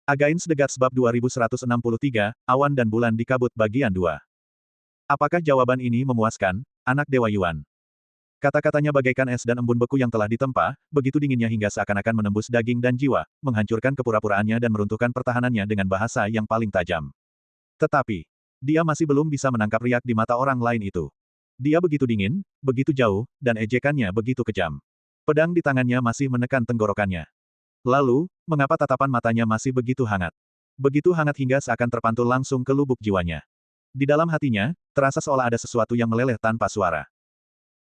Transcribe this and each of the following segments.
Against the Gods bab 2163, Awan dan Bulan di Kabut bagian 2. Apakah jawaban ini memuaskan, anak Dewa Yuan? Kata-katanya bagaikan es dan embun beku yang telah ditempa, begitu dinginnya hingga seakan-akan menembus daging dan jiwa, menghancurkan kepura-puraannya dan meruntuhkan pertahanannya dengan bahasa yang paling tajam. Tetapi, dia masih belum bisa menangkap riak di mata orang lain itu. Dia begitu dingin, begitu jauh, dan ejekannya begitu kejam. Pedang di tangannya masih menekan tenggorokannya. Lalu, mengapa tatapan matanya masih begitu hangat? Begitu hangat hingga seakan terpantul langsung ke lubuk jiwanya. Di dalam hatinya, terasa seolah ada sesuatu yang meleleh tanpa suara.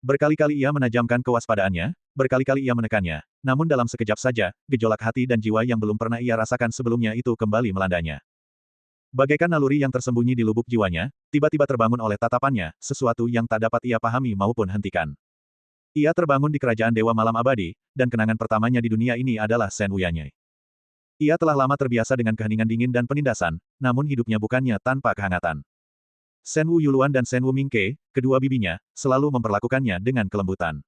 Berkali-kali ia menajamkan kewaspadaannya, berkali-kali ia menekannya, namun dalam sekejap saja, gejolak hati dan jiwa yang belum pernah ia rasakan sebelumnya itu kembali melandanya. Bagaikan naluri yang tersembunyi di lubuk jiwanya, tiba-tiba terbangun oleh tatapannya, sesuatu yang tak dapat ia pahami maupun hentikan. Ia terbangun di kerajaan Dewa Malam Abadi, dan kenangan pertamanya di dunia ini adalah Shen Wuyanye. Ia telah lama terbiasa dengan keheningan dingin dan penindasan, namun hidupnya bukannya tanpa kehangatan. Shen Wu Yuluan dan Shen Wu Mingke, kedua bibinya, selalu memperlakukannya dengan kelembutan.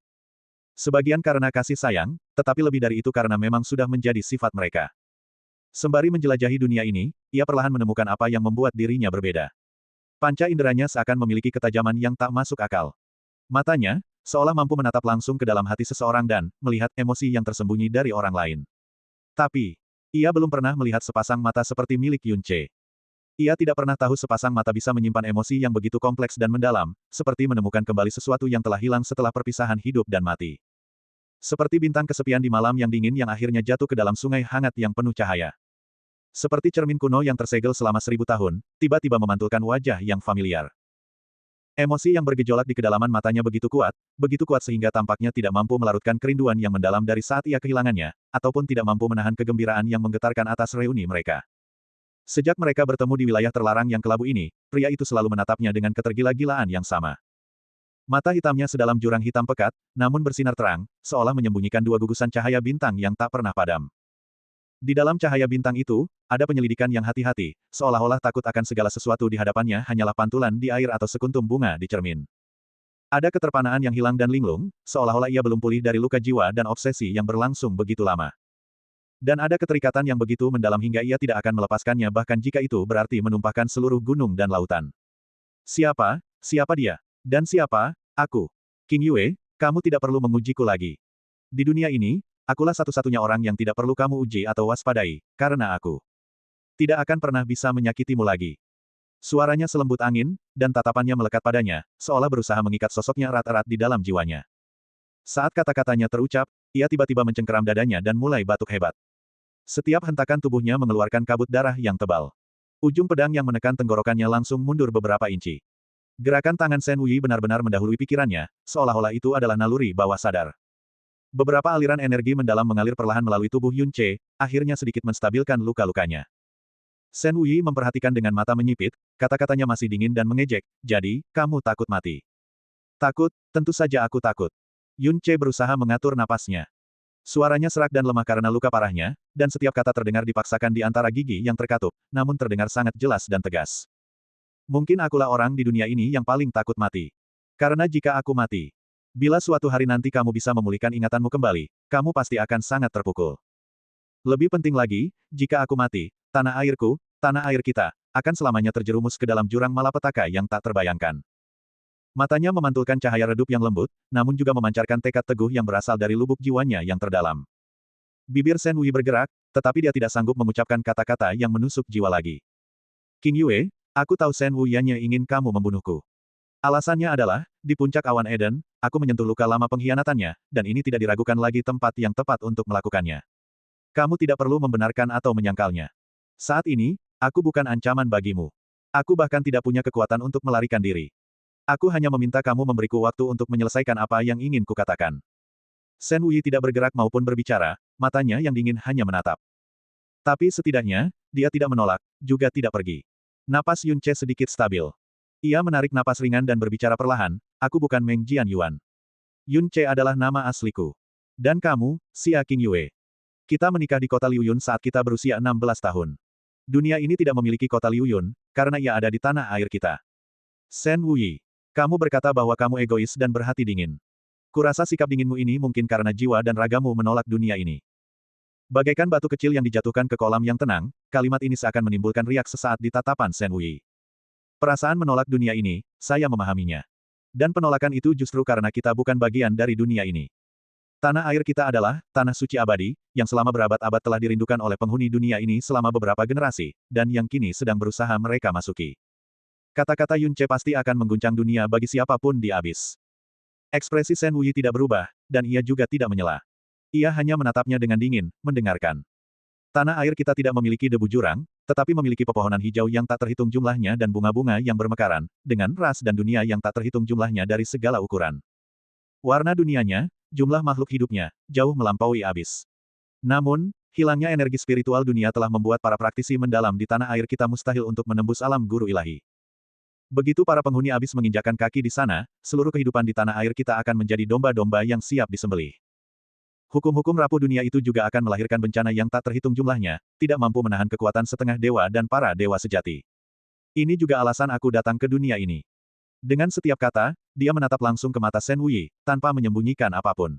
Sebagian karena kasih sayang, tetapi lebih dari itu karena memang sudah menjadi sifat mereka. Sembari menjelajahi dunia ini, ia perlahan menemukan apa yang membuat dirinya berbeda. Panca inderanya seakan memiliki ketajaman yang tak masuk akal. Matanya, seolah mampu menatap langsung ke dalam hati seseorang dan melihat emosi yang tersembunyi dari orang lain. Tapi, ia belum pernah melihat sepasang mata seperti milik Yun Ce. Ia tidak pernah tahu sepasang mata bisa menyimpan emosi yang begitu kompleks dan mendalam, seperti menemukan kembali sesuatu yang telah hilang setelah perpisahan hidup dan mati. Seperti bintang kesepian di malam yang dingin yang akhirnya jatuh ke dalam sungai hangat yang penuh cahaya. Seperti cermin kuno yang tersegel selama 1000 tahun, tiba-tiba memantulkan wajah yang familiar. Emosi yang bergejolak di kedalaman matanya begitu kuat sehingga tampaknya tidak mampu melarutkan kerinduan yang mendalam dari saat ia kehilangannya, ataupun tidak mampu menahan kegembiraan yang menggetarkan atas reuni mereka. Sejak mereka bertemu di wilayah terlarang yang kelabu ini, pria itu selalu menatapnya dengan ketergila-gilaan yang sama. Mata hitamnya sedalam jurang hitam pekat, namun bersinar terang, seolah menyembunyikan dua gugusan cahaya bintang yang tak pernah padam. Di dalam cahaya bintang itu, ada penyelidikan yang hati-hati, seolah-olah takut akan segala sesuatu di hadapannya hanyalah pantulan di air atau sekuntum bunga di cermin. Ada keterpanaan yang hilang dan linglung, seolah-olah ia belum pulih dari luka jiwa dan obsesi yang berlangsung begitu lama. Dan ada keterikatan yang begitu mendalam hingga ia tidak akan melepaskannya bahkan jika itu berarti menumpahkan seluruh gunung dan lautan. Siapa? Siapa dia? Dan siapa? Aku. King Yue, kamu tidak perlu mengujiku lagi. Di dunia ini, akulah satu-satunya orang yang tidak perlu kamu uji atau waspadai, karena aku tidak akan pernah bisa menyakitimu lagi. Suaranya selembut angin, dan tatapannya melekat padanya, seolah berusaha mengikat sosoknya erat-erat di dalam jiwanya. Saat kata-katanya terucap, ia tiba-tiba mencengkeram dadanya dan mulai batuk hebat. Setiap hentakan tubuhnya mengeluarkan kabut darah yang tebal. Ujung pedang yang menekan tenggorokannya langsung mundur beberapa inci. Gerakan tangan Shen Wuyi benar-benar mendahului pikirannya, seolah-olah itu adalah naluri bawah sadar. Beberapa aliran energi mendalam mengalir perlahan melalui tubuh Yun Ce, akhirnya sedikit menstabilkan luka-lukanya. Shen Wuyi memperhatikan dengan mata menyipit, kata-katanya masih dingin dan mengejek, jadi, kamu takut mati. Takut, tentu saja aku takut. Yun Ce berusaha mengatur napasnya. Suaranya serak dan lemah karena luka parahnya, dan setiap kata terdengar dipaksakan di antara gigi yang terkatup, namun terdengar sangat jelas dan tegas. Mungkin akulah orang di dunia ini yang paling takut mati. Karena jika aku mati, bila suatu hari nanti kamu bisa memulihkan ingatanmu kembali, kamu pasti akan sangat terpukul. Lebih penting lagi, jika aku mati, tanah airku, tanah air kita, akan selamanya terjerumus ke dalam jurang malapetaka yang tak terbayangkan. Matanya memantulkan cahaya redup yang lembut, namun juga memancarkan tekad teguh yang berasal dari lubuk jiwanya yang terdalam. Bibir Shen Wuyi bergerak, tetapi dia tidak sanggup mengucapkan kata-kata yang menusuk jiwa lagi. King Yue, aku tahu Shen Wuyanye ingin kamu membunuhku. Alasannya adalah, di puncak awan Eden, aku menyentuh luka lama pengkhianatannya, dan ini tidak diragukan lagi tempat yang tepat untuk melakukannya. Kamu tidak perlu membenarkan atau menyangkalnya. Saat ini, aku bukan ancaman bagimu. Aku bahkan tidak punya kekuatan untuk melarikan diri. Aku hanya meminta kamu memberiku waktu untuk menyelesaikan apa yang ingin kukatakan. Shen Wuyi tidak bergerak maupun berbicara, matanya yang dingin hanya menatap. Tapi setidaknya, dia tidak menolak, juga tidak pergi. Napas Yun Ce sedikit stabil. Ia menarik napas ringan dan berbicara perlahan, aku bukan Meng Jianyuan. Yun Ce adalah nama asliku. Dan kamu, Xia King Yue. Kita menikah di kota Liuyun saat kita berusia 16 tahun. Dunia ini tidak memiliki kota Liuyun, karena ia ada di tanah air kita. Shen Wuyi. Kamu berkata bahwa kamu egois dan berhati dingin. Kurasa sikap dinginmu ini mungkin karena jiwa dan ragamu menolak dunia ini. Bagaikan batu kecil yang dijatuhkan ke kolam yang tenang, kalimat ini seakan menimbulkan riak sesaat di tatapan Shen Wei. Perasaan menolak dunia ini, saya memahaminya. Dan penolakan itu justru karena kita bukan bagian dari dunia ini. Tanah air kita adalah tanah suci abadi, yang selama berabad-abad telah dirindukan oleh penghuni dunia ini selama beberapa generasi, dan yang kini sedang berusaha mereka masuki. Kata-kata Yun Ce pasti akan mengguncang dunia bagi siapapun di abis. Ekspresi Shen Wei tidak berubah, dan ia juga tidak menyela. Ia hanya menatapnya dengan dingin, mendengarkan. Tanah air kita tidak memiliki debu jurang, tetapi memiliki pepohonan hijau yang tak terhitung jumlahnya dan bunga-bunga yang bermekaran, dengan ras dan dunia yang tak terhitung jumlahnya dari segala ukuran. Warna dunianya, jumlah makhluk hidupnya, jauh melampaui abis. Namun, hilangnya energi spiritual dunia telah membuat para praktisi mendalam di tanah air kita mustahil untuk menembus alam guru ilahi. Begitu para penghuni abis menginjakan kaki di sana, seluruh kehidupan di tanah air kita akan menjadi domba-domba yang siap disembelih. Hukum-hukum rapuh dunia itu juga akan melahirkan bencana yang tak terhitung jumlahnya, tidak mampu menahan kekuatan setengah dewa dan para dewa sejati. Ini juga alasan aku datang ke dunia ini. Dengan setiap kata, dia menatap langsung ke mata Shen Wei, tanpa menyembunyikan apapun.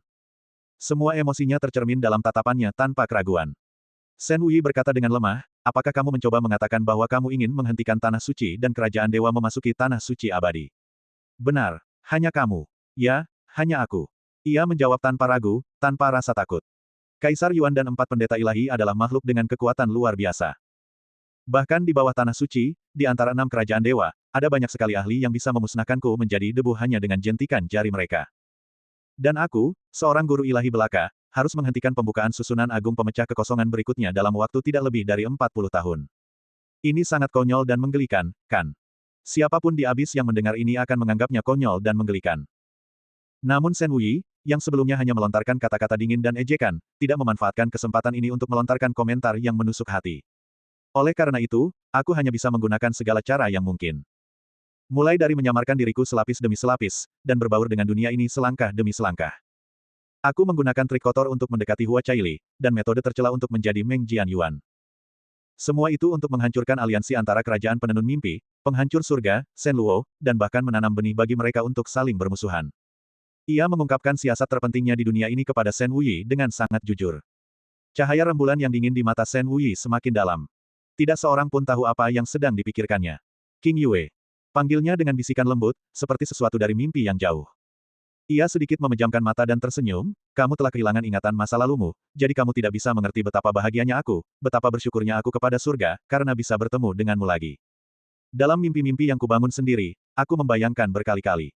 Semua emosinya tercermin dalam tatapannya tanpa keraguan. Shen Wei berkata dengan lemah, apakah kamu mencoba mengatakan bahwa kamu ingin menghentikan tanah suci dan kerajaan dewa memasuki tanah suci abadi? Benar, hanya kamu. Ya, hanya aku. Ia menjawab tanpa ragu, tanpa rasa takut. Kaisar Yuan dan 4 pendeta ilahi adalah makhluk dengan kekuatan luar biasa. Bahkan di bawah tanah suci, di antara 6 kerajaan dewa, ada banyak sekali ahli yang bisa memusnahkanku menjadi debu hanya dengan jentikan jari mereka. Dan aku, seorang guru ilahi belaka, harus menghentikan pembukaan susunan agung pemecah kekosongan berikutnya dalam waktu tidak lebih dari 40 tahun. Ini sangat konyol dan menggelikan, kan? Siapapun di abis yang mendengar ini akan menganggapnya konyol dan menggelikan. Namun Shen Wei, yang sebelumnya hanya melontarkan kata-kata dingin dan ejekan, tidak memanfaatkan kesempatan ini untuk melontarkan komentar yang menusuk hati. Oleh karena itu, aku hanya bisa menggunakan segala cara yang mungkin. Mulai dari menyamarkan diriku selapis demi selapis, dan berbaur dengan dunia ini selangkah demi selangkah. Aku menggunakan trik kotor untuk mendekati Hua Caili, dan metode tercela untuk menjadi Meng Jianyuan. Semua itu untuk menghancurkan aliansi antara kerajaan penenun mimpi, penghancur surga, Shen Luo, dan bahkan menanam benih bagi mereka untuk saling bermusuhan. Ia mengungkapkan siasat terpentingnya di dunia ini kepada Shen Wei dengan sangat jujur. Cahaya rembulan yang dingin di mata Shen Wei semakin dalam. Tidak seorang pun tahu apa yang sedang dipikirkannya. King Yue. Panggilnya dengan bisikan lembut, seperti sesuatu dari mimpi yang jauh. Ia sedikit memejamkan mata dan tersenyum, kamu telah kehilangan ingatan masa lalumu, jadi kamu tidak bisa mengerti betapa bahagianya aku, betapa bersyukurnya aku kepada surga, karena bisa bertemu denganmu lagi. Dalam mimpi-mimpi yang kubangun sendiri, aku membayangkan berkali-kali.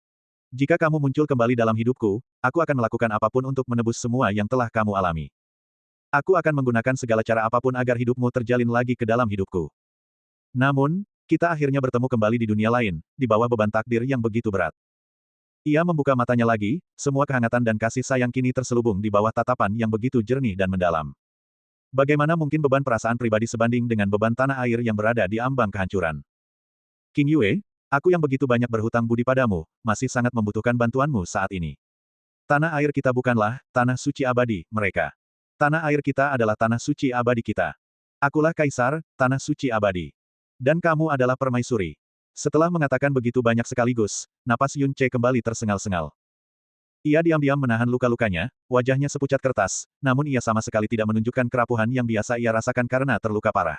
Jika kamu muncul kembali dalam hidupku, aku akan melakukan apapun untuk menebus semua yang telah kamu alami. Aku akan menggunakan segala cara apapun agar hidupmu terjalin lagi ke dalam hidupku. Namun, kita akhirnya bertemu kembali di dunia lain, di bawah beban takdir yang begitu berat. Ia membuka matanya lagi, semua kehangatan dan kasih sayang kini terselubung di bawah tatapan yang begitu jernih dan mendalam. Bagaimana mungkin beban perasaan pribadi sebanding dengan beban tanah air yang berada di ambang kehancuran? King Yue, aku yang begitu banyak berhutang budi padamu, masih sangat membutuhkan bantuanmu saat ini. Tanah air kita bukanlah tanah suci abadi mereka. Tanah air kita adalah tanah suci abadi kita. Akulah kaisar, tanah suci abadi. Dan kamu adalah permaisuri. Setelah mengatakan begitu banyak sekaligus, napas Yun Ce kembali tersengal-sengal. Ia diam-diam menahan luka-lukanya, wajahnya sepucat kertas, namun ia sama sekali tidak menunjukkan kerapuhan yang biasa ia rasakan karena terluka parah.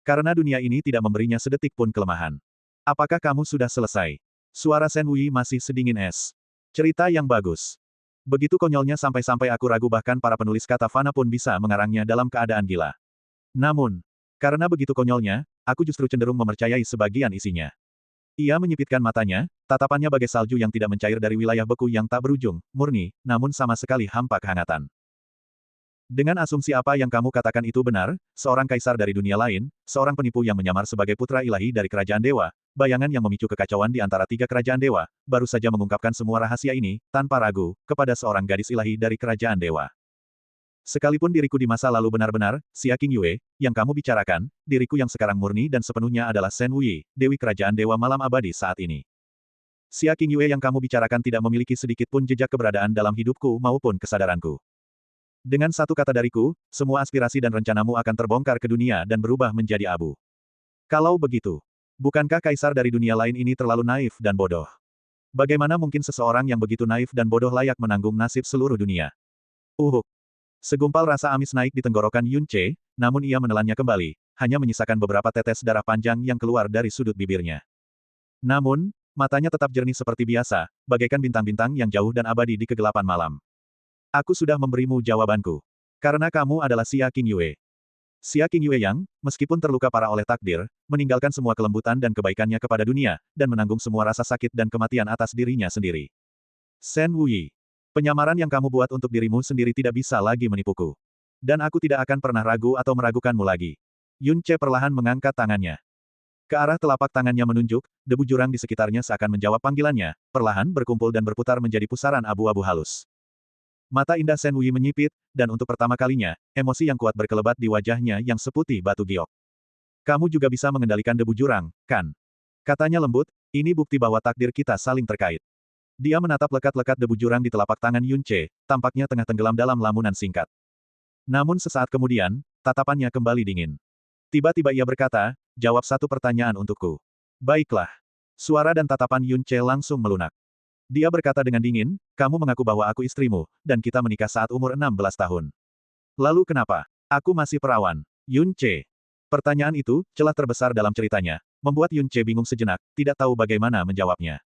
Karena dunia ini tidak memberinya sedetik pun kelemahan. Apakah kamu sudah selesai? Suara Shen Wei masih sedingin es. Cerita yang bagus. Begitu konyolnya sampai-sampai aku ragu bahkan para penulis kata fana pun bisa mengarangnya dalam keadaan gila. Namun, karena begitu konyolnya, aku justru cenderung mempercayai sebagian isinya. Ia menyipitkan matanya, tatapannya bagai salju yang tidak mencair dari wilayah beku yang tak berujung, murni, namun sama sekali hampa kehangatan. Dengan asumsi apa yang kamu katakan itu benar, seorang kaisar dari dunia lain, seorang penipu yang menyamar sebagai putra ilahi dari kerajaan dewa, bayangan yang memicu kekacauan di antara 3 kerajaan dewa, baru saja mengungkapkan semua rahasia ini, tanpa ragu, kepada seorang gadis ilahi dari kerajaan dewa. Sekalipun diriku di masa lalu benar-benar, Xia King Yue, yang kamu bicarakan, diriku yang sekarang murni dan sepenuhnya adalah Shen Wei, Dewi Kerajaan Dewa Malam Abadi saat ini. Xia King Yue yang kamu bicarakan tidak memiliki sedikit pun jejak keberadaan dalam hidupku maupun kesadaranku. Dengan satu kata dariku, semua aspirasi dan rencanamu akan terbongkar ke dunia dan berubah menjadi abu. Kalau begitu, bukankah kaisar dari dunia lain ini terlalu naif dan bodoh? Bagaimana mungkin seseorang yang begitu naif dan bodoh layak menanggung nasib seluruh dunia? Uhuk. Segumpal rasa amis naik di tenggorokan Yun Che, namun ia menelannya kembali, hanya menyisakan beberapa tetes darah panjang yang keluar dari sudut bibirnya. Namun, matanya tetap jernih seperti biasa, bagaikan bintang-bintang yang jauh dan abadi di kegelapan malam. Aku sudah memberimu jawabanku. Karena kamu adalah Xia Qingyue. Xia Qingyue yang, meskipun terluka parah oleh takdir, meninggalkan semua kelembutan dan kebaikannya kepada dunia, dan menanggung semua rasa sakit dan kematian atas dirinya sendiri. Shen Wuyi. Penyamaran yang kamu buat untuk dirimu sendiri tidak bisa lagi menipuku. Dan aku tidak akan pernah ragu atau meragukanmu lagi. Yun Che perlahan mengangkat tangannya. Ke arah telapak tangannya menunjuk, debu jurang di sekitarnya seakan menjawab panggilannya, perlahan berkumpul dan berputar menjadi pusaran abu-abu halus. Mata indah Shen Wuyi menyipit, dan untuk pertama kalinya, emosi yang kuat berkelebat di wajahnya yang seputih batu giok. Kamu juga bisa mengendalikan debu jurang, kan? Katanya lembut, ini bukti bahwa takdir kita saling terkait. Dia menatap lekat-lekat debu jurang di telapak tangan Yun Che, tampaknya tengah tenggelam dalam lamunan singkat. Namun sesaat kemudian, tatapannya kembali dingin. Tiba-tiba ia berkata, jawab satu pertanyaan untukku. Baiklah. Suara dan tatapan Yun Che langsung melunak. Dia berkata dengan dingin, kamu mengaku bahwa aku istrimu, dan kita menikah saat umur 16 tahun. Lalu kenapa? Aku masih perawan. Yun Che. Pertanyaan itu, celah terbesar dalam ceritanya, membuat Yun Che bingung sejenak, tidak tahu bagaimana menjawabnya.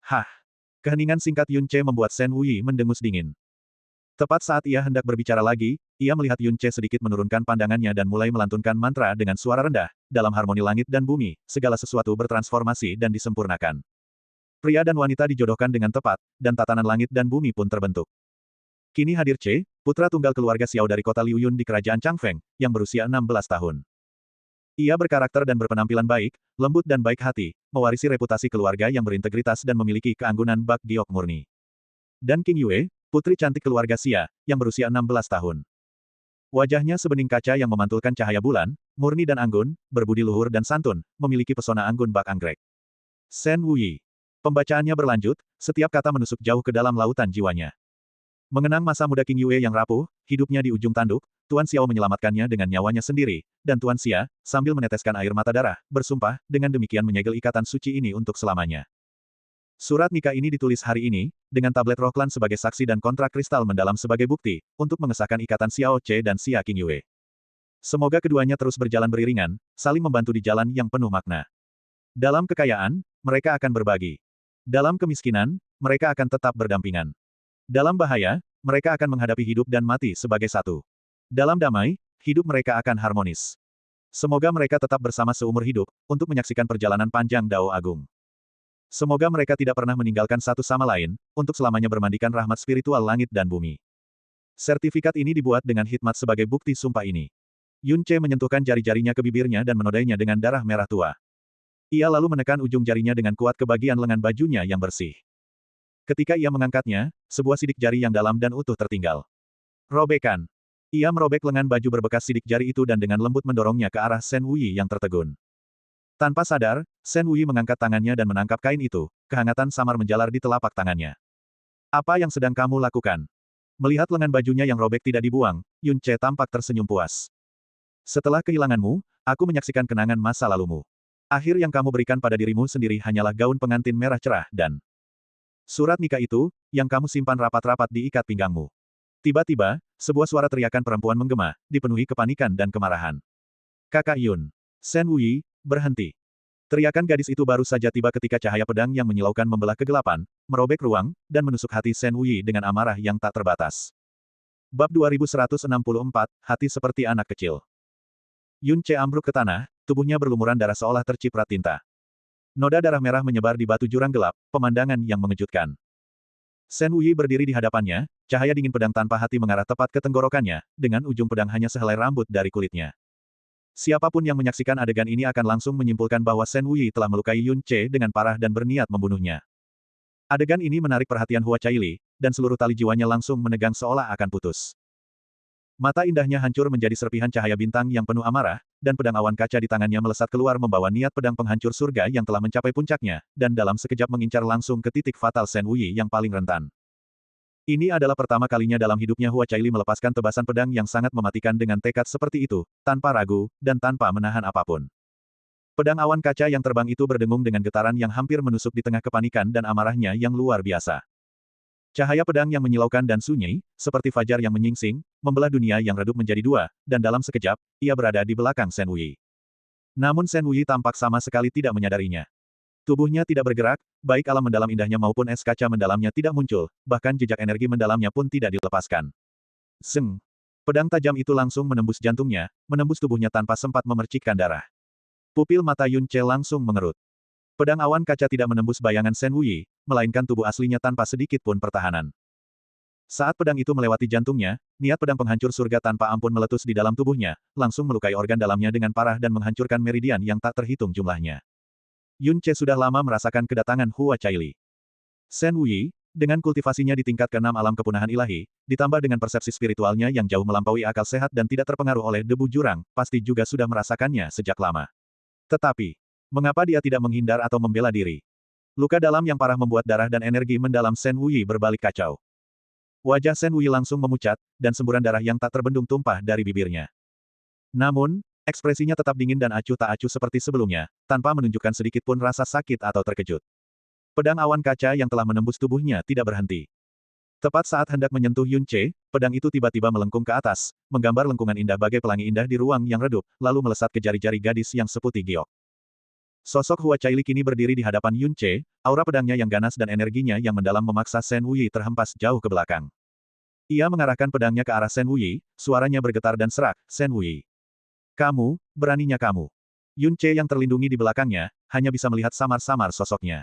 Hah. Keheningan singkat Yun Che membuat Shen Wuyi mendengus dingin. Tepat saat ia hendak berbicara lagi, ia melihat Yun Che sedikit menurunkan pandangannya dan mulai melantunkan mantra dengan suara rendah, dalam harmoni langit dan bumi, segala sesuatu bertransformasi dan disempurnakan. Pria dan wanita dijodohkan dengan tepat, dan tatanan langit dan bumi pun terbentuk. Kini hadir Che, putra tunggal keluarga Xiao dari kota Liu Yun di kerajaan Changfeng, yang berusia 16 tahun. Ia berkarakter dan berpenampilan baik, lembut dan baik hati, mewarisi reputasi keluarga yang berintegritas dan memiliki keanggunan bak giok murni. Dan Qingyue, putri cantik keluarga Xia, yang berusia 16 tahun. Wajahnya sebening kaca yang memantulkan cahaya bulan, murni dan anggun, berbudi luhur dan santun, memiliki pesona anggun bak anggrek. Shen Wuyi. Pembacaannya berlanjut, setiap kata menusuk jauh ke dalam lautan jiwanya. Mengenang masa muda Qingyue yang rapuh, hidupnya di ujung tanduk, Tuan Xiao menyelamatkannya dengan nyawanya sendiri, dan Tuan Xia, sambil meneteskan air mata darah, bersumpah, dengan demikian menyegel ikatan suci ini untuk selamanya. Surat nikah ini ditulis hari ini, dengan tablet roh klan sebagai saksi dan kontrak kristal mendalam sebagai bukti, untuk mengesahkan ikatan Xiao Che dan Xia Qingyue. Semoga keduanya terus berjalan beriringan, saling membantu di jalan yang penuh makna. Dalam kekayaan, mereka akan berbagi. Dalam kemiskinan, mereka akan tetap berdampingan. Dalam bahaya, mereka akan menghadapi hidup dan mati sebagai satu. Dalam damai, hidup mereka akan harmonis. Semoga mereka tetap bersama seumur hidup, untuk menyaksikan perjalanan panjang Dao Agung. Semoga mereka tidak pernah meninggalkan satu sama lain, untuk selamanya bermandikan rahmat spiritual langit dan bumi. Sertifikat ini dibuat dengan hikmat sebagai bukti sumpah ini. Yun Che menyentuhkan jari-jarinya ke bibirnya dan menodainya dengan darah merah tua. Ia lalu menekan ujung jarinya dengan kuat ke bagian lengan bajunya yang bersih. Ketika ia mengangkatnya, sebuah sidik jari yang dalam dan utuh tertinggal. Robekan. Ia merobek lengan baju berbekas sidik jari itu dan dengan lembut mendorongnya ke arah Shen Wuyi yang tertegun. Tanpa sadar, Shen Wuyi mengangkat tangannya dan menangkap kain itu, kehangatan samar menjalar di telapak tangannya. Apa yang sedang kamu lakukan? Melihat lengan bajunya yang robek tidak dibuang, Yun Che tampak tersenyum puas. Setelah kehilanganmu, aku menyaksikan kenangan masa lalumu. Akhir yang kamu berikan pada dirimu sendiri hanyalah gaun pengantin merah cerah dan surat nikah itu, yang kamu simpan rapat-rapat di ikat pinggangmu. Tiba-tiba, sebuah suara teriakan perempuan menggema, dipenuhi kepanikan dan kemarahan. Kakak Yun. Shen Wuyi, berhenti. Teriakan gadis itu baru saja tiba ketika cahaya pedang yang menyilaukan membelah kegelapan, merobek ruang, dan menusuk hati Shen Wuyi dengan amarah yang tak terbatas. Bab 2164, Hati Seperti Anak Kecil. Yun Che ambruk ke tanah, tubuhnya berlumuran darah seolah terciprat tinta. Noda darah merah menyebar di batu jurang gelap, pemandangan yang mengejutkan. Shen Wuyi berdiri di hadapannya, cahaya dingin pedang tanpa hati mengarah tepat ke tenggorokannya, dengan ujung pedang hanya sehelai rambut dari kulitnya. Siapapun yang menyaksikan adegan ini akan langsung menyimpulkan bahwa Shen Wuyi telah melukai Yun Che dengan parah dan berniat membunuhnya. Adegan ini menarik perhatian Hua Caili, dan seluruh tali jiwanya langsung menegang seolah akan putus. Mata indahnya hancur menjadi serpihan cahaya bintang yang penuh amarah, dan pedang awan kaca di tangannya melesat keluar membawa niat pedang penghancur surga yang telah mencapai puncaknya, dan dalam sekejap mengincar langsung ke titik fatal Shen Wuyi yang paling rentan. Ini adalah pertama kalinya dalam hidupnya Hua Caili melepaskan tebasan pedang yang sangat mematikan dengan tekad seperti itu, tanpa ragu, dan tanpa menahan apapun. Pedang awan kaca yang terbang itu berdengung dengan getaran yang hampir menusuk di tengah kepanikan dan amarahnya yang luar biasa. Cahaya pedang yang menyilaukan dan sunyi, seperti fajar yang menyingsing, membelah dunia yang redup menjadi dua, dan dalam sekejap, ia berada di belakang Shen Wei. Namun Shen Wei tampak sama sekali tidak menyadarinya. Tubuhnya tidak bergerak, baik alam mendalam indahnya maupun es kaca mendalamnya tidak muncul, bahkan jejak energi mendalamnya pun tidak dilepaskan. Zeng! Pedang tajam itu langsung menembus jantungnya, menembus tubuhnya tanpa sempat memercikkan darah. Pupil mata Yun Ce langsung mengerut. Pedang awan kaca tidak menembus bayangan Shen Wei, melainkan tubuh aslinya tanpa sedikit pun pertahanan. Saat pedang itu melewati jantungnya, niat pedang penghancur surga tanpa ampun meletus di dalam tubuhnya, langsung melukai organ dalamnya dengan parah dan menghancurkan meridian yang tak terhitung jumlahnya. Yun Ce sudah lama merasakan kedatangan Hua Caili. Shen Wei, dengan kultivasinya di tingkat ke-6 alam kepunahan ilahi, ditambah dengan persepsi spiritualnya yang jauh melampaui akal sehat dan tidak terpengaruh oleh debu jurang, pasti juga sudah merasakannya sejak lama. Tetapi, mengapa dia tidak menghindar atau membela diri? Luka dalam yang parah membuat darah dan energi mendalam Shen Wei berbalik kacau. Wajah Shen Wei langsung memucat, dan semburan darah yang tak terbendung tumpah dari bibirnya. Namun, ekspresinya tetap dingin dan acuh tak acuh seperti sebelumnya, tanpa menunjukkan sedikit pun rasa sakit atau terkejut. Pedang awan kaca yang telah menembus tubuhnya tidak berhenti. Tepat saat hendak menyentuh Yun Ce, pedang itu tiba-tiba melengkung ke atas, menggambar lengkungan indah bagai pelangi indah di ruang yang redup, lalu melesat ke jari-jari gadis yang seputih giok. Sosok Hua Caili kini berdiri di hadapan Yun Ce, aura pedangnya yang ganas dan energinya yang mendalam memaksa Shen Wei terhempas jauh ke belakang. Ia mengarahkan pedangnya ke arah Shen Wei, suaranya bergetar dan serak, "Shen Wei. Kamu, beraninya kamu." Yun Ce yang terlindungi di belakangnya, hanya bisa melihat samar-samar sosoknya.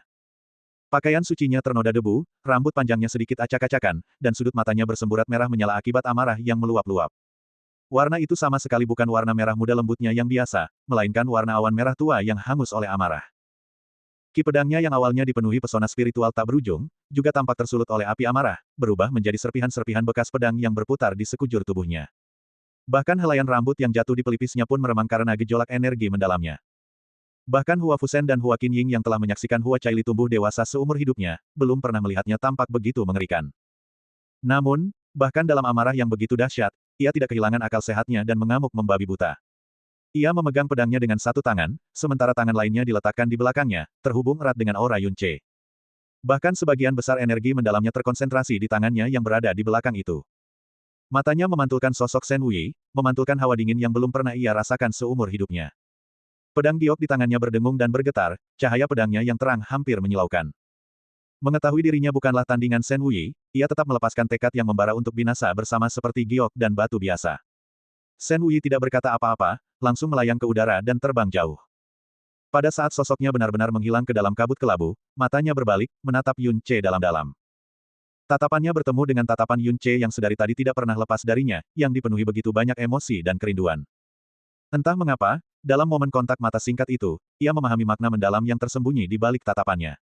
Pakaian sucinya ternoda debu, rambut panjangnya sedikit acak-acakan, dan sudut matanya bersemburat merah menyala akibat amarah yang meluap-luap. Warna itu sama sekali bukan warna merah muda lembutnya yang biasa, melainkan warna awan merah tua yang hangus oleh amarah. Ki pedangnya yang awalnya dipenuhi pesona spiritual tak berujung, juga tampak tersulut oleh api amarah, berubah menjadi serpihan-serpihan bekas pedang yang berputar di sekujur tubuhnya. Bahkan helaian rambut yang jatuh di pelipisnya pun meremang karena gejolak energi mendalamnya. Bahkan Hua Fusen dan Hua Qinying yang telah menyaksikan Hua Caili tumbuh dewasa seumur hidupnya, belum pernah melihatnya tampak begitu mengerikan. Namun, bahkan dalam amarah yang begitu dahsyat, ia tidak kehilangan akal sehatnya dan mengamuk membabi buta. Ia memegang pedangnya dengan satu tangan, sementara tangan lainnya diletakkan di belakangnya, terhubung erat dengan aura Yun Ce. Bahkan sebagian besar energi mendalamnya terkonsentrasi di tangannya yang berada di belakang itu. Matanya memantulkan sosok Shen Wei, memantulkan hawa dingin yang belum pernah ia rasakan seumur hidupnya. Pedang giok di tangannya berdengung dan bergetar, cahaya pedangnya yang terang hampir menyilaukan. Mengetahui dirinya bukanlah tandingan Shen Wei, ia tetap melepaskan tekad yang membara untuk binasa bersama seperti giok dan batu biasa. Shen Wei tidak berkata apa-apa, langsung melayang ke udara dan terbang jauh. Pada saat sosoknya benar-benar menghilang ke dalam kabut kelabu, matanya berbalik, menatap Yun Ce dalam-dalam. Tatapannya bertemu dengan tatapan Yun Ce yang sedari tadi tidak pernah lepas darinya, yang dipenuhi begitu banyak emosi dan kerinduan. Entah mengapa, dalam momen kontak mata singkat itu, ia memahami makna mendalam yang tersembunyi di balik tatapannya.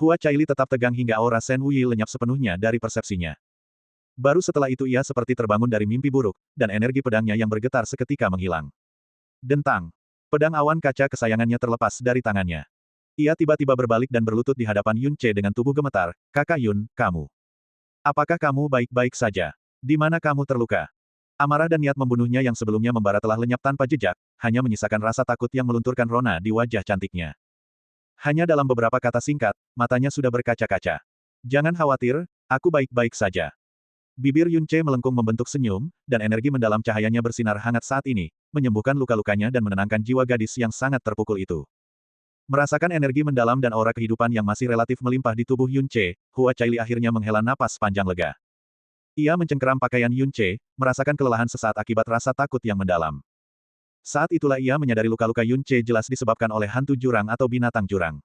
Hua Caili tetap tegang hingga aura Shen Wei lenyap sepenuhnya dari persepsinya. Baru setelah itu ia seperti terbangun dari mimpi buruk, dan energi pedangnya yang bergetar seketika menghilang. Dentang. Pedang awan kaca kesayangannya terlepas dari tangannya. Ia tiba-tiba berbalik dan berlutut di hadapan Yun Ce dengan tubuh gemetar, "Kakak Yun, kamu. Apakah kamu baik-baik saja? Di mana kamu terluka?" Amarah dan niat membunuhnya yang sebelumnya membara telah lenyap tanpa jejak, hanya menyisakan rasa takut yang melunturkan rona di wajah cantiknya. Hanya dalam beberapa kata singkat, matanya sudah berkaca-kaca. "Jangan khawatir, aku baik-baik saja." Bibir Yun Ce melengkung membentuk senyum, dan energi mendalam cahayanya bersinar hangat saat ini, menyembuhkan luka-lukanya dan menenangkan jiwa gadis yang sangat terpukul itu. Merasakan energi mendalam dan aura kehidupan yang masih relatif melimpah di tubuh Yun Ce, Hua Caili akhirnya menghela napas panjang lega. Ia mencengkeram pakaian Yun Ce, merasakan kelelahan sesaat akibat rasa takut yang mendalam. Saat itulah ia menyadari luka-luka Yun Ce jelas disebabkan oleh hantu jurang atau binatang jurang.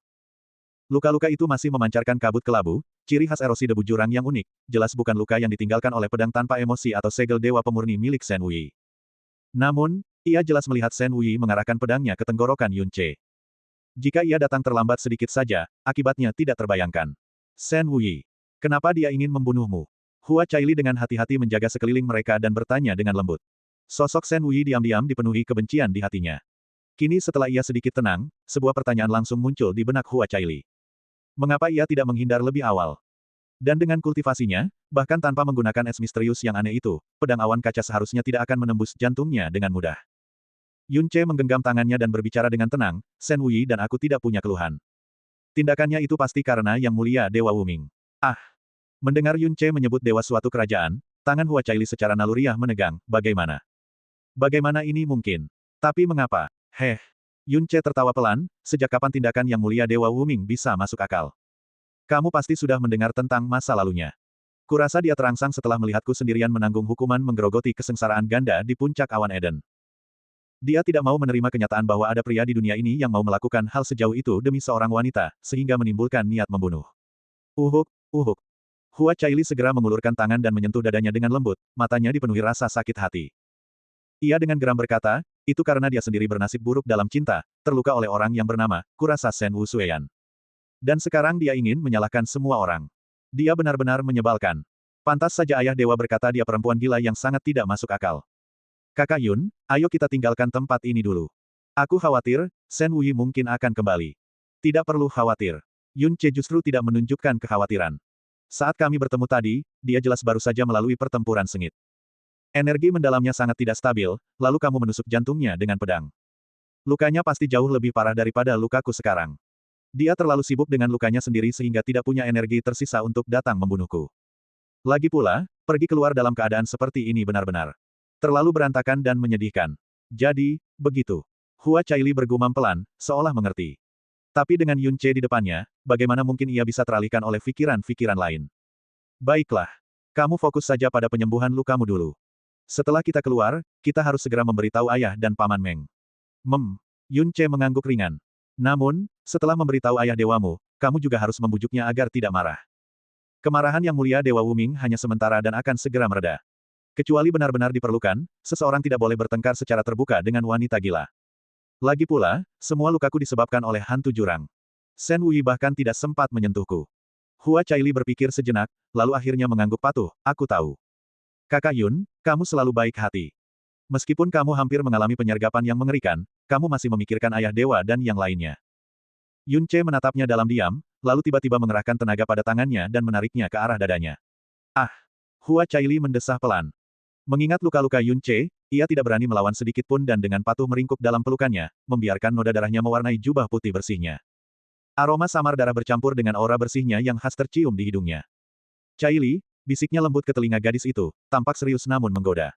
Luka-luka itu masih memancarkan kabut kelabu, ciri khas erosi debu jurang yang unik, jelas bukan luka yang ditinggalkan oleh pedang tanpa emosi atau segel dewa pemurni milik Shen Wei. Namun, ia jelas melihat Shen Wei mengarahkan pedangnya ke tenggorokan Yun Ce. Jika ia datang terlambat sedikit saja, akibatnya tidak terbayangkan. "Shen Wei, kenapa dia ingin membunuhmu?" Hua Caili dengan hati-hati menjaga sekeliling mereka dan bertanya dengan lembut. Sosok Shen Wei diam-diam dipenuhi kebencian di hatinya. Kini setelah ia sedikit tenang, sebuah pertanyaan langsung muncul di benak Hua Caili. Mengapa ia tidak menghindar lebih awal? Dan dengan kultivasinya, bahkan tanpa menggunakan es misterius yang aneh itu, pedang awan kaca seharusnya tidak akan menembus jantungnya dengan mudah. Yun Ce menggenggam tangannya dan berbicara dengan tenang, "Shen Wei dan aku tidak punya keluhan. Tindakannya itu pasti karena Yang Mulia Dewa Wuming." "Ah!" Mendengar Yun Ce menyebut dewa suatu kerajaan, tangan Hua Caili secara naluriah menegang, bagaimana? Bagaimana ini mungkin? Tapi mengapa? Heh. Yun Ce tertawa pelan, sejak kapan tindakan yang mulia Dewa Wuming bisa masuk akal? Kamu pasti sudah mendengar tentang masa lalunya. Kurasa dia terangsang setelah melihatku sendirian menanggung hukuman menggerogoti kesengsaraan ganda di puncak awan Eden. Dia tidak mau menerima kenyataan bahwa ada pria di dunia ini yang mau melakukan hal sejauh itu demi seorang wanita, sehingga menimbulkan niat membunuh. Uhuk, uhuk. Hua Caili segera mengulurkan tangan dan menyentuh dadanya dengan lembut, matanya dipenuhi rasa sakit hati. Ia dengan geram berkata, itu karena dia sendiri bernasib buruk dalam cinta, terluka oleh orang yang bernama, kurasa Shen Wu Sueyan. Dan sekarang dia ingin menyalahkan semua orang. Dia benar-benar menyebalkan. Pantas saja ayah dewa berkata dia perempuan gila yang sangat tidak masuk akal. Kakak Yun, ayo kita tinggalkan tempat ini dulu. Aku khawatir, Shen Wuyi mungkin akan kembali. Tidak perlu khawatir. Yun Ce justru tidak menunjukkan kekhawatiran. Saat kami bertemu tadi, dia jelas baru saja melalui pertempuran sengit. Energi mendalamnya sangat tidak stabil, lalu kamu menusuk jantungnya dengan pedang. Lukanya pasti jauh lebih parah daripada lukaku sekarang. Dia terlalu sibuk dengan lukanya sendiri sehingga tidak punya energi tersisa untuk datang membunuhku. Lagi pula, pergi keluar dalam keadaan seperti ini benar-benar terlalu berantakan dan menyedihkan. Jadi, begitu. Hua Caili bergumam pelan, seolah mengerti. Tapi dengan Yun Ce di depannya, bagaimana mungkin ia bisa teralihkan oleh pikiran-pikiran lain? Baiklah. Kamu fokus saja pada penyembuhan lukamu dulu. Setelah kita keluar, kita harus segera memberitahu ayah dan paman Meng. Yun Ce mengangguk ringan. Namun, setelah memberitahu ayah dewamu, kamu juga harus membujuknya agar tidak marah. Kemarahan yang mulia Dewa Wuming hanya sementara dan akan segera mereda. Kecuali benar-benar diperlukan, seseorang tidak boleh bertengkar secara terbuka dengan wanita gila. Lagi pula, semua lukaku disebabkan oleh hantu jurang. Shen Wuyi bahkan tidak sempat menyentuhku. Hua Caili berpikir sejenak, lalu akhirnya mengangguk patuh, aku tahu. Kakak Yun, kamu selalu baik hati. Meskipun kamu hampir mengalami penyergapan yang mengerikan, kamu masih memikirkan ayah dewa dan yang lainnya. Yun Ce menatapnya dalam diam, lalu tiba-tiba mengerahkan tenaga pada tangannya dan menariknya ke arah dadanya. Ah! Hua Caili mendesah pelan. Mengingat luka-luka Yun Ce, ia tidak berani melawan sedikit pun dan dengan patuh meringkuk dalam pelukannya, membiarkan noda darahnya mewarnai jubah putih bersihnya. Aroma samar darah bercampur dengan aura bersihnya yang khas tercium di hidungnya. Caili, bisiknya lembut ke telinga gadis itu, tampak serius namun menggoda.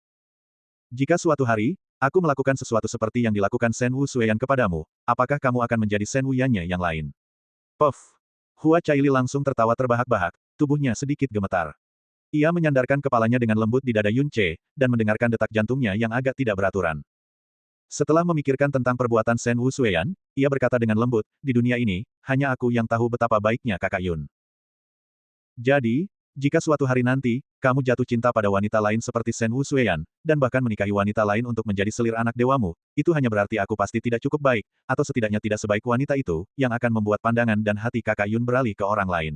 Jika suatu hari, aku melakukan sesuatu seperti yang dilakukan Shen Wu Sueyan kepadamu, apakah kamu akan menjadi Shen Wu Yannya yang lain? Puff! Hua Caili langsung tertawa terbahak-bahak, tubuhnya sedikit gemetar. Ia menyandarkan kepalanya dengan lembut di dada Yun Ce, dan mendengarkan detak jantungnya yang agak tidak beraturan. Setelah memikirkan tentang perbuatan Shen Wu Sueyan, ia berkata dengan lembut, di dunia ini, hanya aku yang tahu betapa baiknya kakak Yun. Jadi, jika suatu hari nanti, kamu jatuh cinta pada wanita lain seperti Shen Wu Sueyan, dan bahkan menikahi wanita lain untuk menjadi selir anak dewamu, itu hanya berarti aku pasti tidak cukup baik, atau setidaknya tidak sebaik wanita itu, yang akan membuat pandangan dan hati kakak Yun beralih ke orang lain.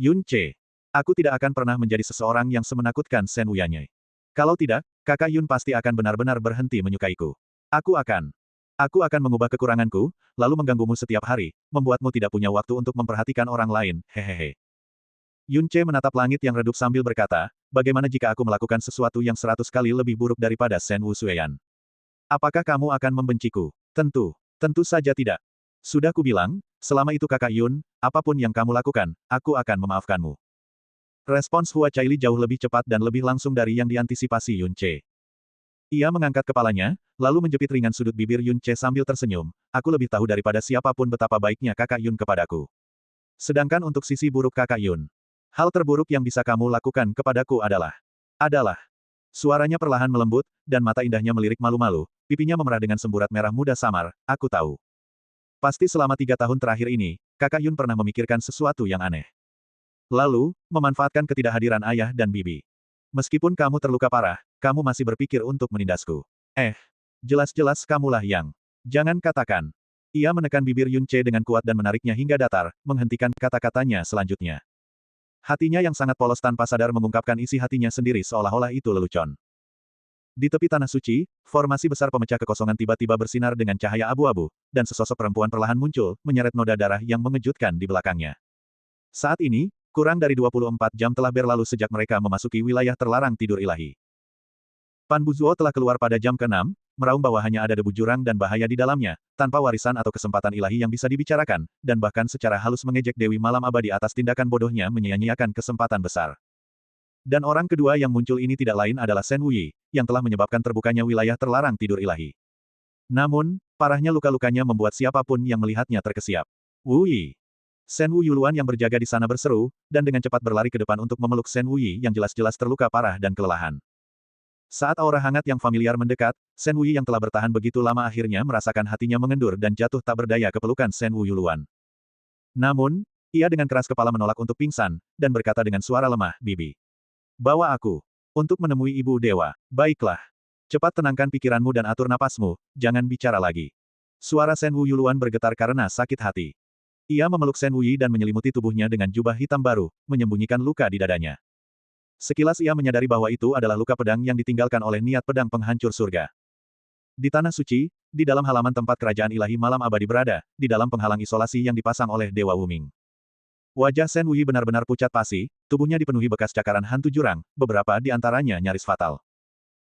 Yun Ce. Aku tidak akan pernah menjadi seseorang yang semenakutkan Shen Wu Yannya. Kalau tidak, kakak Yun pasti akan benar-benar berhenti menyukaiku. Aku akan mengubah kekuranganku, lalu mengganggumu setiap hari, membuatmu tidak punya waktu untuk memperhatikan orang lain, hehehe. Yun Ce menatap langit yang redup sambil berkata, bagaimana jika aku melakukan sesuatu yang 100 kali lebih buruk daripada Shen Wu Sueyan? Apakah kamu akan membenciku? Tentu saja tidak. Sudah kubilang, selama itu kakak Yun, apapun yang kamu lakukan, aku akan memaafkanmu. Respons Hua Caili jauh lebih cepat dan lebih langsung dari yang diantisipasi Yun Ce. Ia mengangkat kepalanya, lalu menjepit ringan sudut bibir Yun Ce sambil tersenyum, aku lebih tahu daripada siapapun betapa baiknya kakak Yun kepadaku. Sedangkan untuk sisi buruk kakak Yun, hal terburuk yang bisa kamu lakukan kepadaku adalah. Suaranya perlahan melembut, dan mata indahnya melirik malu-malu, pipinya memerah dengan semburat merah muda samar, aku tahu. Pasti selama 3 tahun terakhir ini, kakak Yun pernah memikirkan sesuatu yang aneh. Lalu, memanfaatkan ketidakhadiran ayah dan bibi. Meskipun kamu terluka parah, kamu masih berpikir untuk menindasku. Jelas-jelas kamulah yang. Jangan katakan. Ia menekan bibir Yun Ce dengan kuat dan menariknya hingga datar, menghentikan kata-katanya selanjutnya. Hatinya yang sangat polos tanpa sadar mengungkapkan isi hatinya sendiri seolah-olah itu lelucon. Di tepi tanah suci, formasi besar pemecah kekosongan tiba-tiba bersinar dengan cahaya abu-abu, dan sesosok perempuan perlahan muncul, menyeret noda darah yang mengejutkan di belakangnya. Saat ini, kurang dari 24 jam telah berlalu sejak mereka memasuki wilayah terlarang tidur ilahi. Pan Buzuo telah keluar pada jam ke-6, meraung bahwa hanya ada debu jurang dan bahaya di dalamnya, tanpa warisan atau kesempatan ilahi yang bisa dibicarakan, dan bahkan secara halus mengejek Dewi Malam Abadi atas tindakan bodohnya menyia-nyiakan kesempatan besar. Dan orang kedua yang muncul ini tidak lain adalah Shen Wuyi, yang telah menyebabkan terbukanya wilayah terlarang tidur ilahi. Namun, parahnya luka-lukanya membuat siapapun yang melihatnya terkesiap. Wuyi! Shen Wu Yuluan yang berjaga di sana berseru, dan dengan cepat berlari ke depan untuk memeluk Shen Wuyi yang jelas-jelas terluka parah dan kelelahan. Saat aura hangat yang familiar mendekat, Shen Wuyi yang telah bertahan begitu lama akhirnya merasakan hatinya mengendur dan jatuh tak berdaya ke pelukan Shen Wu Yuluan. Namun, ia dengan keras kepala menolak untuk pingsan, dan berkata dengan suara lemah, "Bibi. Bawa aku. Untuk menemui Ibu Dewa. Baiklah. Cepat tenangkan pikiranmu dan atur napasmu, jangan bicara lagi." Suara Shen Wu Yuluan bergetar karena sakit hati. Ia memeluk Shen Wuyi dan menyelimuti tubuhnya dengan jubah hitam baru, menyembunyikan luka di dadanya. Sekilas ia menyadari bahwa itu adalah luka pedang yang ditinggalkan oleh niat pedang penghancur surga. Di Tanah Suci, di dalam halaman tempat kerajaan ilahi malam abadi berada, di dalam penghalang isolasi yang dipasang oleh Dewa Wuming. Wajah Shen Wuyi benar-benar pucat pasi, tubuhnya dipenuhi bekas cakaran hantu jurang, beberapa di antaranya nyaris fatal.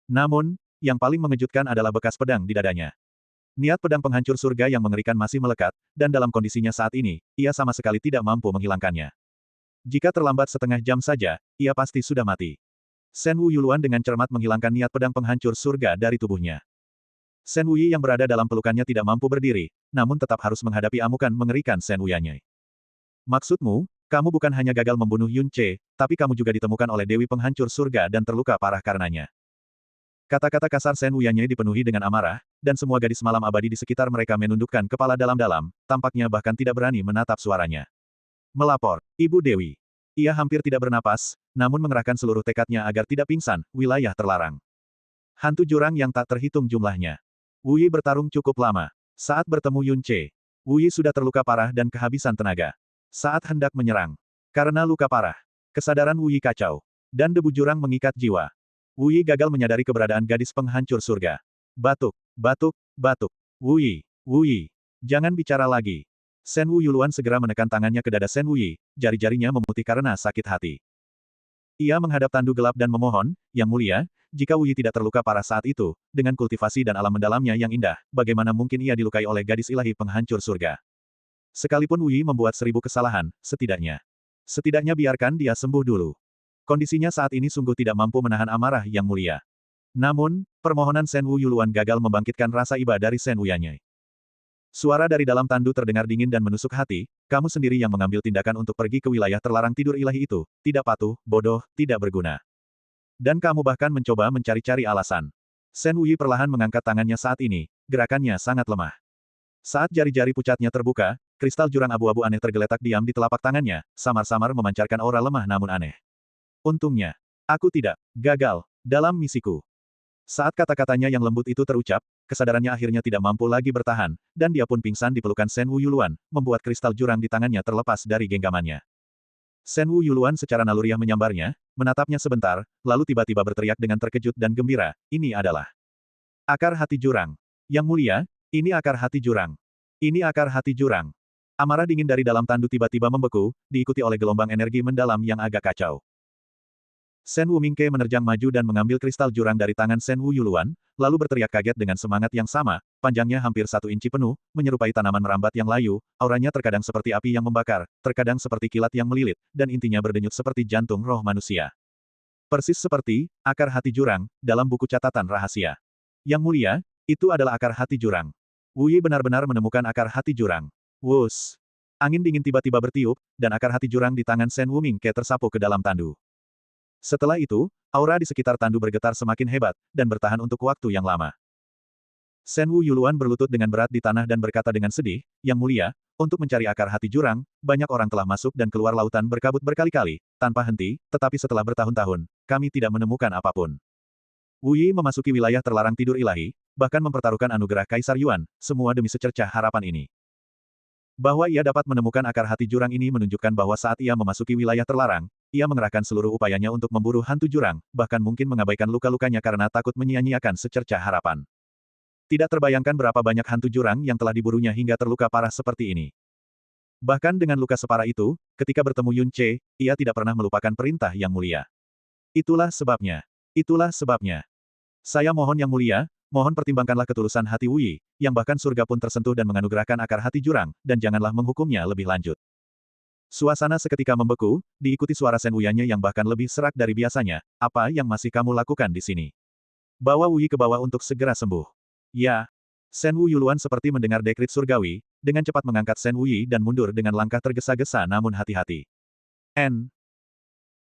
Namun, yang paling mengejutkan adalah bekas pedang di dadanya. Niat pedang penghancur surga yang mengerikan masih melekat, dan dalam kondisinya saat ini, ia sama sekali tidak mampu menghilangkannya. Jika terlambat setengah jam saja, ia pasti sudah mati. Shen Wu Yuluan dengan cermat menghilangkan niat pedang penghancur surga dari tubuhnya. Shen Wuyi yang berada dalam pelukannya tidak mampu berdiri, namun tetap harus menghadapi amukan mengerikan Shen Wuyanye. Maksudmu, kamu bukan hanya gagal membunuh Yun Ce, tapi kamu juga ditemukan oleh Dewi Penghancur Surga dan terluka parah karenanya. Kata-kata kasar Shen Wuyanye dipenuhi dengan amarah, dan semua gadis malam abadi di sekitar mereka menundukkan kepala dalam-dalam, tampaknya bahkan tidak berani menatap suaranya. Melapor, Ibu Dewi. Ia hampir tidak bernapas, namun mengerahkan seluruh tekadnya agar tidak pingsan, wilayah terlarang. Hantu jurang yang tak terhitung jumlahnya. Wuyi bertarung cukup lama. Saat bertemu Yun Ce, Wuyi sudah terluka parah dan kehabisan tenaga. Saat hendak menyerang. Karena luka parah, kesadaran Wuyi kacau. Dan debu jurang mengikat jiwa. Wuyi gagal menyadari keberadaan gadis penghancur surga. Batuk, batuk, batuk. Wuyi, Wuyi. Jangan bicara lagi. Shen Wu Yuluan segera menekan tangannya ke dada Shen Wuyi, jari-jarinya memutih karena sakit hati. Ia menghadap tandu gelap dan memohon, "Yang mulia, jika Wuyi tidak terluka parah saat itu, dengan kultivasi dan alam mendalamnya yang indah, bagaimana mungkin ia dilukai oleh gadis ilahi penghancur surga? Sekalipun Wuyi membuat 1000 kesalahan, setidaknya biarkan dia sembuh dulu. Kondisinya saat ini sungguh tidak mampu menahan amarah yang mulia." Namun, permohonan Shen Wu Yuluan gagal membangkitkan rasa iba dari Shen Wuyanye. Suara dari dalam tandu terdengar dingin dan menusuk hati, "Kamu sendiri yang mengambil tindakan untuk pergi ke wilayah terlarang tidur ilahi itu, tidak patuh, bodoh, tidak berguna. Dan kamu bahkan mencoba mencari-cari alasan." Shen Wuyi perlahan mengangkat tangannya saat ini, gerakannya sangat lemah. Saat jari-jari pucatnya terbuka, kristal jurang abu-abu aneh tergeletak diam di telapak tangannya, samar-samar memancarkan aura lemah namun aneh. "Untungnya, aku tidak gagal dalam misiku." Saat kata-katanya yang lembut itu terucap, kesadarannya akhirnya tidak mampu lagi bertahan, dan dia pun pingsan di pelukan Shen Wu Yuluan, membuat kristal jurang di tangannya terlepas dari genggamannya. Shen Wu Yuluan secara naluriah menyambarnya, menatapnya sebentar, lalu tiba-tiba berteriak dengan terkejut dan gembira, "Ini adalah akar hati jurang. Yang mulia, ini akar hati jurang. Ini akar hati jurang." Amarah dingin dari dalam tandu tiba-tiba membeku, diikuti oleh gelombang energi mendalam yang agak kacau. Shen Wumingke menerjang maju dan mengambil kristal jurang dari tangan Shen Wu Yuluan, lalu berteriak kaget dengan semangat yang sama, panjangnya hampir 1 inci penuh, menyerupai tanaman merambat yang layu, auranya terkadang seperti api yang membakar, terkadang seperti kilat yang melilit, dan intinya berdenyut seperti jantung roh manusia. Persis seperti akar hati jurang dalam buku catatan rahasia. Yang mulia, itu adalah akar hati jurang. Wuyi benar-benar menemukan akar hati jurang. Wus! Angin dingin tiba-tiba bertiup, dan akar hati jurang di tangan Shen Wumingke tersapu ke dalam tandu. Setelah itu, aura di sekitar tandu bergetar semakin hebat, dan bertahan untuk waktu yang lama. Shen Wu Yuluan berlutut dengan berat di tanah dan berkata dengan sedih, "Yang mulia, untuk mencari akar hati jurang, banyak orang telah masuk dan keluar lautan berkabut berkali-kali, tanpa henti, tetapi setelah bertahun-tahun, kami tidak menemukan apapun." Wuyi memasuki wilayah terlarang tidur ilahi, bahkan mempertaruhkan anugerah Kaisar Yuan, semua demi secercah harapan ini. Bahwa ia dapat menemukan akar hati jurang ini menunjukkan bahwa saat ia memasuki wilayah terlarang, ia mengerahkan seluruh upayanya untuk memburu hantu jurang, bahkan mungkin mengabaikan luka-lukanya karena takut menyia-nyiakan secercah harapan. Tidak terbayangkan berapa banyak hantu jurang yang telah diburunya hingga terluka parah seperti ini. Bahkan dengan luka separah itu, ketika bertemu Yun Ce, ia tidak pernah melupakan perintah yang mulia. Itulah sebabnya. Itulah sebabnya. Saya mohon yang mulia, Mohon pertimbangkanlah ketulusan hati Wu Yi, yang bahkan surga pun tersentuh dan menganugerahkan akar hati jurang, dan janganlah menghukumnya lebih lanjut. Suasana seketika membeku, diikuti suara Shen Wuyanya yang bahkan lebih serak dari biasanya. Apa yang masih kamu lakukan di sini? Bawa Wu Yi ke bawah untuk segera sembuh. Ya. Shen Wu Yuluan seperti mendengar dekrit surgawi, dengan cepat mengangkat Shen Wu Yi dan mundur dengan langkah tergesa-gesa namun hati-hati.